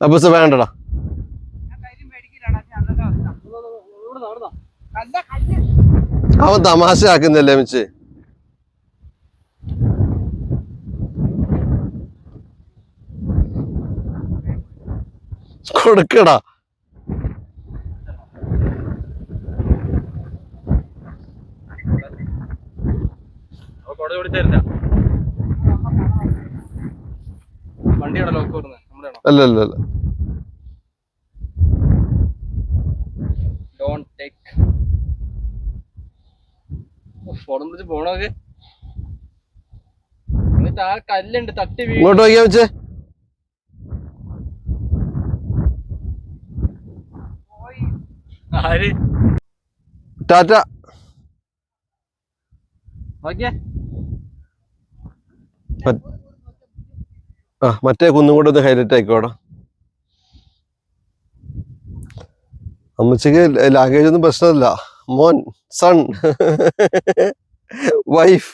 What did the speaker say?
അപ്പൊ വേണ്ടടാ. അവൻ തമാശ ആക്കുന്നില്ലേ മിച്ച്? കൊടുക്കടാ. അല്ല അല്ല അല്ല, പോണത് ആ കല്ലുണ്ട് തട്ടി ഇങ്ങോട്ട് നോക്കിയാ വെച്ചേ. ആര് ടാറ്റ. നോക്കിയേ ആ മറ്റേ കുന്നും കൂടെ ഒന്ന് ഹൈലൈറ്റ് ആയിക്കോടാ. അമ്മച്ചിക്ക് ലാംഗ്വേജ് ഒന്നും പ്രശ്നമില്ല. മോൻ, സൺ, വൈഫ്.